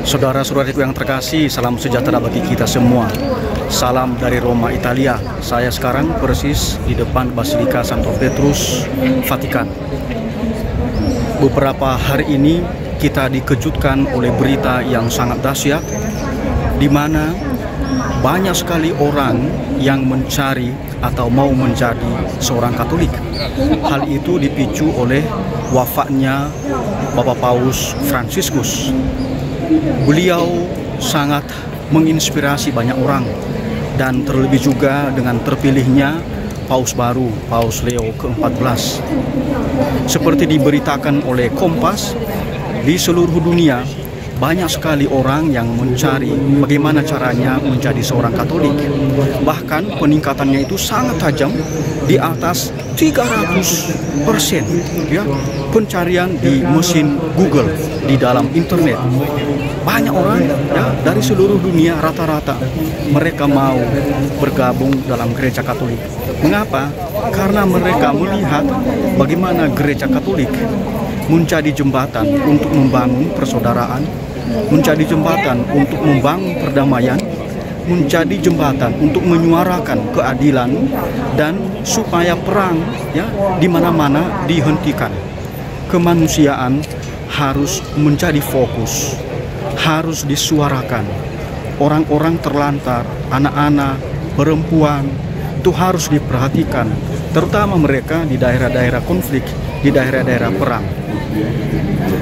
Saudara-saudariku yang terkasih, salam sejahtera bagi kita semua. Salam dari Roma, Italia. Saya sekarang persis di depan Basilika Santo Petrus, Vatikan. Beberapa hari ini kita dikejutkan oleh berita yang sangat dahsyat, di mana banyak sekali orang yang mencari atau mau menjadi seorang Katolik. Hal itu dipicu oleh wafatnya Bapak Paus Fransiskus. Beliau sangat menginspirasi banyak orang, dan terlebih juga dengan terpilihnya Paus baru, Paus Leo ke-14. Seperti diberitakan oleh Kompas, di seluruh dunia banyak sekali orang yang mencari bagaimana caranya menjadi seorang Katolik. Bahkan peningkatannya itu sangat tajam, di atas 300% ya, pencarian di mesin Google, di dalam internet. Banyak orang ya, dari seluruh dunia, rata-rata mereka mau bergabung dalam gereja Katolik. Mengapa? Karena mereka melihat bagaimana gereja Katolik menjadi jembatan untuk membangun persaudaraan, menjadi jembatan untuk membangun perdamaian, menjadi jembatan untuk menyuarakan keadilan, dan supaya perang ya di mana-mana dihentikan. Kemanusiaan harus menjadi fokus, harus disuarakan. Orang-orang terlantar, anak-anak, perempuan itu harus diperhatikan, terutama mereka di daerah-daerah konflik, di daerah-daerah perang.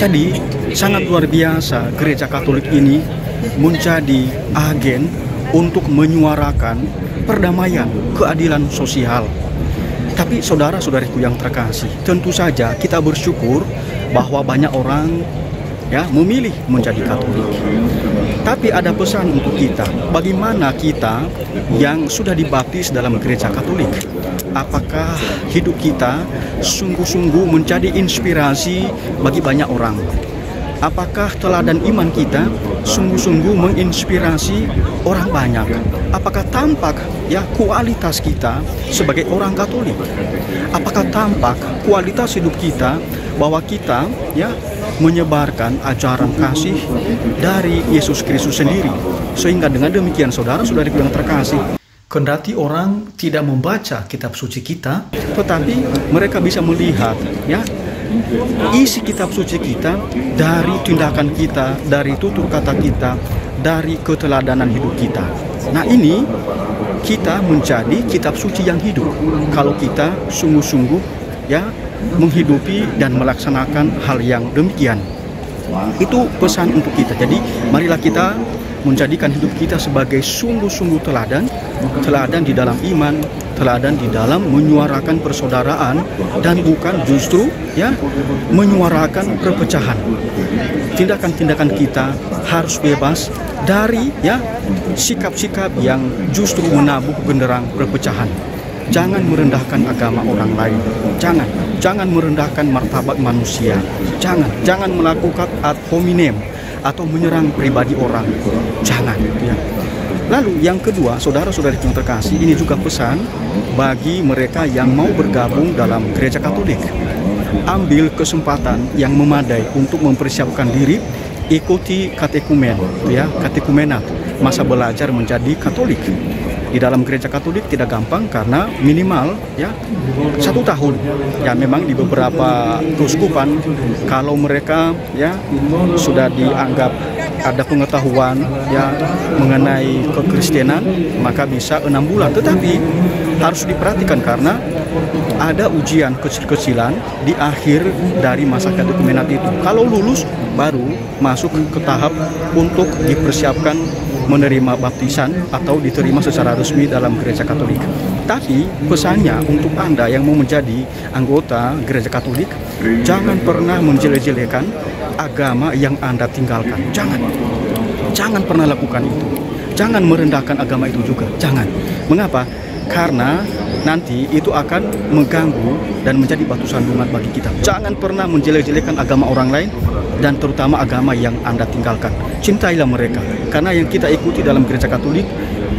Jadi sangat luar biasa gereja Katolik ini menjadi agen untuk menyuarakan perdamaian, keadilan sosial. Tapi saudara-saudariku yang terkasih, tentu saja kita bersyukur bahwa banyak orang ya memilih menjadi Katolik. Tapi ada pesan untuk kita, bagaimana kita yang sudah dibaptis dalam gereja Katolik? Apakah hidup kita sungguh-sungguh menjadi inspirasi bagi banyak orang? Apakah teladan iman kita sungguh-sungguh menginspirasi orang banyak? Apakah tampak ya kualitas kita sebagai orang Katolik? Apakah tampak kualitas hidup kita bahwa kita ya menyebarkan ajaran kasih dari Yesus Kristus sendiri? Sehingga dengan demikian saudara-saudariku yang terkasih, kendati orang tidak membaca kitab suci kita, tetapi mereka bisa melihat ya isi kitab suci kita dari tindakan kita, dari tutur kata kita, dari keteladanan hidup kita. Nah, ini kita menjadi kitab suci yang hidup kalau kita sungguh-sungguh ya menghidupi dan melaksanakan hal yang demikian. Itu pesan untuk kita. Jadi marilah kita menjadikan hidup kita sebagai sungguh-sungguh teladan di dalam iman, teladan di dalam menyuarakan persaudaraan, dan bukan justru ya menyuarakan perpecahan. Tindakan-tindakan kita harus bebas dari ya sikap-sikap yang justru menabuh genderang perpecahan. Jangan merendahkan agama orang lain. Jangan merendahkan martabat manusia. Jangan melakukan ad hominem atau menyerang pribadi orang. Jangan ya. Lalu yang kedua, saudara-saudari yang terkasih, ini juga pesan bagi mereka yang mau bergabung dalam gereja Katolik. Ambil kesempatan yang memadai untuk mempersiapkan diri, ikuti katekumen ya, katekumenat, masa belajar menjadi Katolik. Di dalam gereja Katolik tidak gampang karena minimal ya 1 tahun. Ya memang di beberapa keuskupan kalau mereka ya sudah dianggap ada pengetahuan ya mengenai kekristenan maka bisa 6 bulan. Tetapi harus diperhatikan karena ada ujian kecil-kecilan di akhir dari masa katekumenat itu. Kalau lulus baru masuk ke tahap untuk dipersiapkan menerima baptisan atau diterima secara resmi dalam gereja Katolik. Tapi pesannya untuk Anda yang mau menjadi anggota gereja Katolik, jangan pernah menjelek-jelekan agama yang Anda tinggalkan. Jangan pernah lakukan itu. Jangan merendahkan agama itu juga. Jangan. Mengapa? Karena nanti itu akan mengganggu dan menjadi batu sandungan bagi kita. Jangan pernah menjelek-jelekan agama orang lain, dan terutama agama yang Anda tinggalkan. Cintailah mereka, karena yang kita ikuti dalam gereja Katolik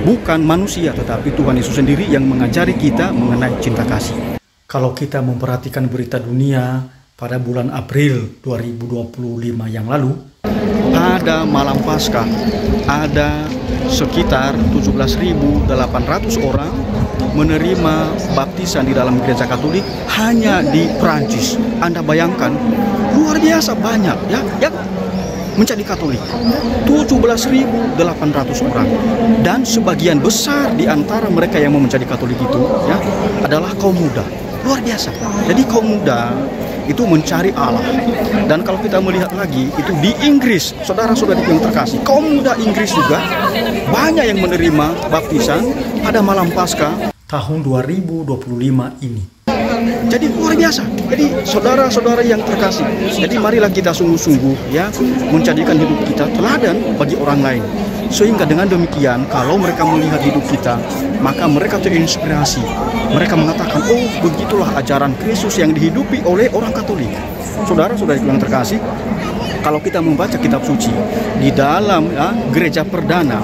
bukan manusia, tetapi Tuhan Yesus sendiri yang mengajari kita mengenai cinta kasih. Kalau kita memperhatikan berita dunia pada bulan April 2025 yang lalu, pada malam Paskah ada sekitar 17.800 orang menerima baptisan di dalam gereja Katolik hanya di Prancis. Anda bayangkan, luar biasa banyak ya yang menjadi Katolik. 17.800 orang. Dan sebagian besar di antara mereka yang mau menjadi Katolik itu ya adalah kaum muda. Luar biasa. Jadi kaum muda itu mencari Allah. Dan kalau kita melihat lagi itu di Inggris, saudara-saudari yang terkasih, kaum muda Inggris juga banyak yang menerima baptisan pada malam Paskah tahun 2025 ini. Jadi luar biasa. Jadi saudara-saudara yang terkasih, jadi marilah kita sungguh-sungguh ya menjadikan hidup kita teladan bagi orang lain. Sehingga dengan demikian kalau mereka melihat hidup kita, maka mereka terinspirasi. Mereka mengatakan, oh begitulah ajaran Kristus yang dihidupi oleh orang Katolik. Saudara-saudara yang terkasih, kalau kita membaca kitab suci di dalam gereja perdana,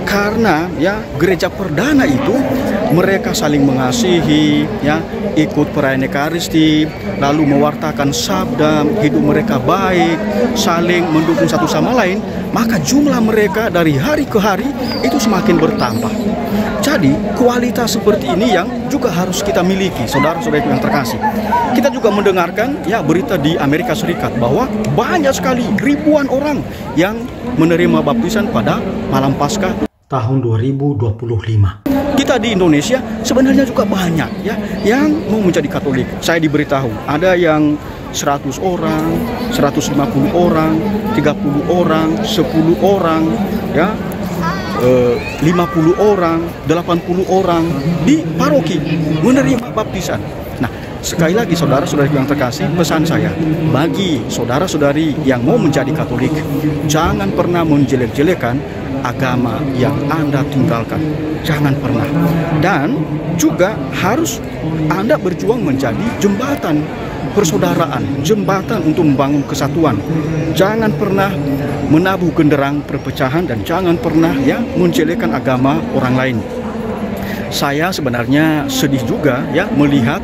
karena ya gereja perdana itu mereka saling mengasihi, ya, ikut perayaan Ekaristi, lalu mewartakan sabda, hidup mereka baik, saling mendukung satu sama lain, maka jumlah mereka dari hari ke hari itu semakin bertambah. Jadi kualitas seperti ini yang juga harus kita miliki, saudara-saudara yang terkasih. Kita juga mendengarkan ya berita di Amerika Serikat bahwa banyak sekali ribuan orang yang menerima baptisan pada malam Paskah tahun 2025. Kita di Indonesia sebenarnya juga banyak ya yang mau menjadi Katolik. Saya diberitahu ada yang 100 orang, 150 orang, 30 orang, 10 orang, ya, 50 orang, 80 orang di paroki menerima baptisan. Nah, sekali lagi saudara-saudari yang terkasih, pesan saya bagi saudara-saudari yang mau menjadi Katolik, jangan pernah menjelek-jelekan agama yang Anda tinggalkan. Jangan pernah. Dan juga harus Anda berjuang menjadi jembatan persaudaraan, jembatan untuk membangun kesatuan. Jangan pernah menabuh genderang perpecahan dan jangan pernah ya menjelekkan agama orang lain. Saya sebenarnya sedih juga ya melihat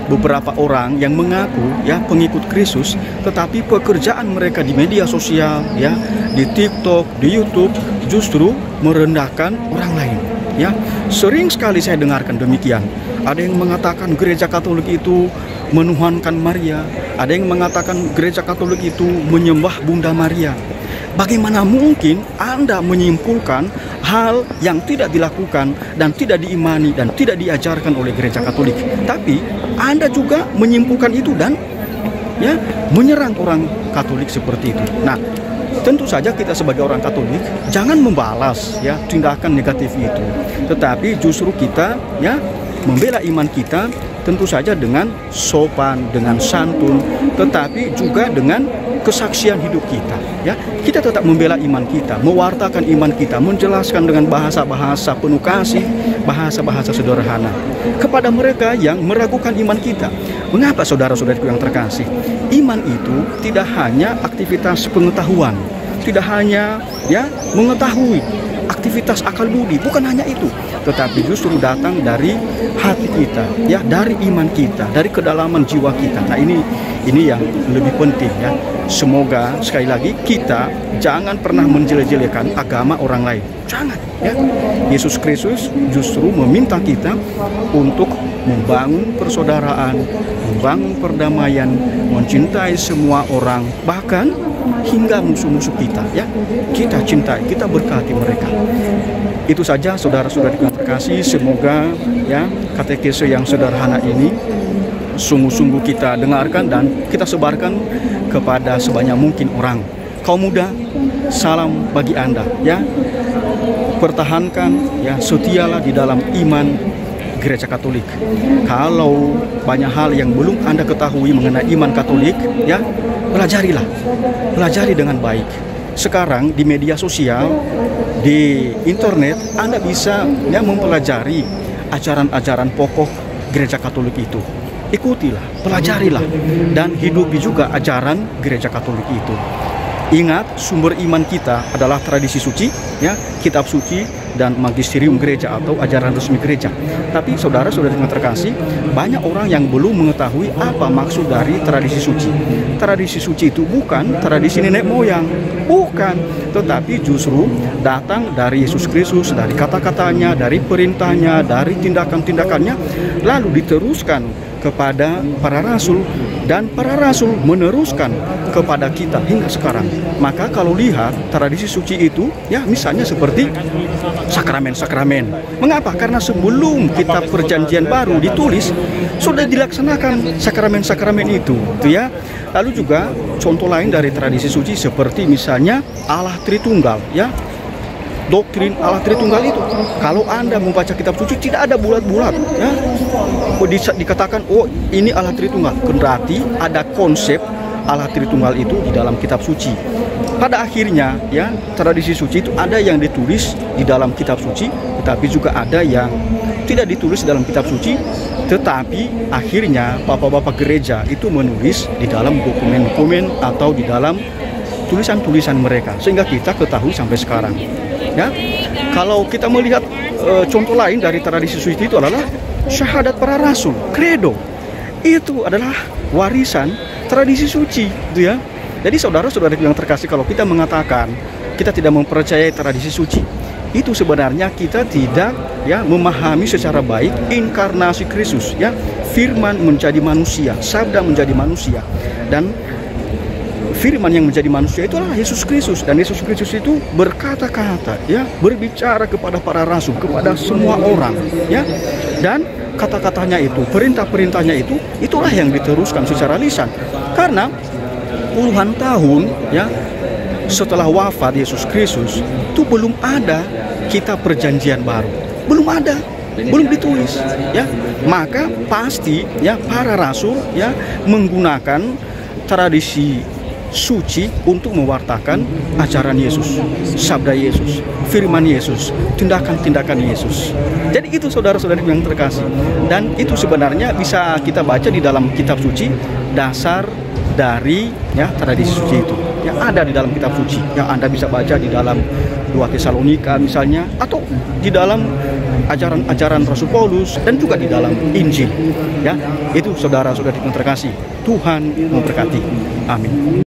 beberapa orang yang mengaku ya pengikut Kristus, tetapi pekerjaan mereka di media sosial ya, di TikTok, di YouTube justru merendahkan orang lain. Ya, sering sekali saya dengarkan demikian. Ada yang mengatakan gereja Katolik itu menuhankan Maria, ada yang mengatakan gereja Katolik itu menyembah Bunda Maria. Bagaimana mungkin Anda menyimpulkan hal yang tidak dilakukan dan tidak diimani dan tidak diajarkan oleh gereja Katolik, tapi Anda juga menyimpulkan itu dan ya menyerang orang Katolik seperti itu. Nah, tentu saja kita sebagai orang Katolik jangan membalas ya tindakan negatif itu, tetapi justru kita ya membela iman kita tentu saja dengan sopan, dengan santun, tetapi juga dengan kesaksian hidup kita ya. Kita tetap membela iman kita, mewartakan iman kita, menjelaskan dengan bahasa-bahasa penuh kasih, bahasa-bahasa sederhana kepada mereka yang meragukan iman kita. Mengapa saudara-saudariku yang terkasih? Iman itu tidak hanya aktivitas pengetahuan, tidak hanya ya mengetahui aktivitas akal budi, bukan hanya itu, tetapi justru datang dari hati kita, ya, dari iman kita, dari kedalaman jiwa kita. Nah, ini yang lebih penting ya. Semoga sekali lagi kita jangan pernah menjelek-jelekan agama orang lain. Jangan ya. Yesus Kristus justru meminta kita untuk membangun persaudaraan, membangun perdamaian, mencintai semua orang, bahkan hingga musuh-musuh kita ya. Kita cintai, kita berkati mereka. Itu saja saudara-saudari yang terkasih, semoga ya katekese yang sederhana ini sungguh-sungguh kita dengarkan dan kita sebarkan kepada sebanyak mungkin orang. Kaum muda, salam bagi Anda ya. Pertahankan ya, setialah di dalam iman gereja Katolik. Kalau banyak hal yang belum Anda ketahui mengenai iman Katolik ya, pelajarilah. Pelajari dengan baik. Sekarang di media sosial, di internet, Anda bisa ya mempelajari ajaran-ajaran pokok gereja Katolik itu. Ikutilah, pelajarilah, dan hidupi juga ajaran gereja Katolik itu. Ingat, sumber iman kita adalah tradisi suci, ya, kitab suci dan magisterium gereja atau ajaran resmi gereja. Tapi saudara-saudara yang terkasih, banyak orang yang belum mengetahui apa maksud dari tradisi suci. Tradisi suci itu bukan tradisi nenek moyang, Bukan, tetapi justru datang dari Yesus Kristus, dari kata-katanya, dari perintahnya, dari tindakan-tindakannya, lalu diteruskan kepada para rasul, dan para rasul meneruskan kepada kita hingga sekarang. Maka kalau lihat tradisi suci itu, ya misalnya seperti sakramen-sakramen. Mengapa? Karena sebelum kitab Perjanjian Baru ditulis, sudah dilaksanakan sakramen-sakramen itu, ya. Lalu juga contoh lain dari tradisi suci seperti misalnya Allah Tritunggal, ya. Doktrin Allah Tritunggal itu, kalau Anda membaca kitab suci tidak ada bulat-bulat, ya. Dikatakan oh ini Allah Tritunggal, berarti ada konsep Allah Tritunggal itu di dalam kitab suci. Pada akhirnya, ya, tradisi suci itu ada yang ditulis di dalam kitab suci, tetapi juga ada yang tidak ditulis dalam kitab suci, tetapi akhirnya bapak-bapak gereja itu menulis di dalam dokumen-dokumen atau di dalam tulisan-tulisan mereka, sehingga kita ketahui sampai sekarang. Ya, kalau kita melihat contoh lain dari tradisi suci itu adalah syahadat para rasul, credo. Itu adalah warisan tradisi suci, gitu ya. Jadi saudara-saudara yang terkasih, kalau kita mengatakan kita tidak mempercayai tradisi suci, itu sebenarnya kita tidak, ya, memahami secara baik inkarnasi Kristus, ya. Firman menjadi manusia, sabda menjadi manusia, dan firman yang menjadi manusia itu adalah Yesus Kristus, dan Yesus Kristus itu berkata-kata, ya, berbicara kepada para rasul, kepada semua orang, ya, dan kata-katanya itu, perintah-perintahnya itu, itulah yang diteruskan secara lisan. Karena puluhan tahun, ya, setelah wafat Yesus Kristus itu belum ada kitab Perjanjian Baru, belum ada, belum ditulis, ya. Maka pasti, ya, para rasul, ya, menggunakan tradisi suci untuk mewartakan ajaran Yesus, sabda Yesus, firman Yesus, tindakan-tindakan Yesus. Jadi itu saudara-saudari yang terkasih, dan itu sebenarnya bisa kita baca di dalam kitab suci, dasar dari, ya, tradisi suci itu yang ada di dalam kitab suci, yang Anda bisa baca di dalam 2 Tesalonika misalnya, atau di dalam ajaran-ajaran Rasul Paulus, dan juga di dalam Injil, ya. Itu saudara-saudari yang terkasih, Tuhan memberkati. Amin.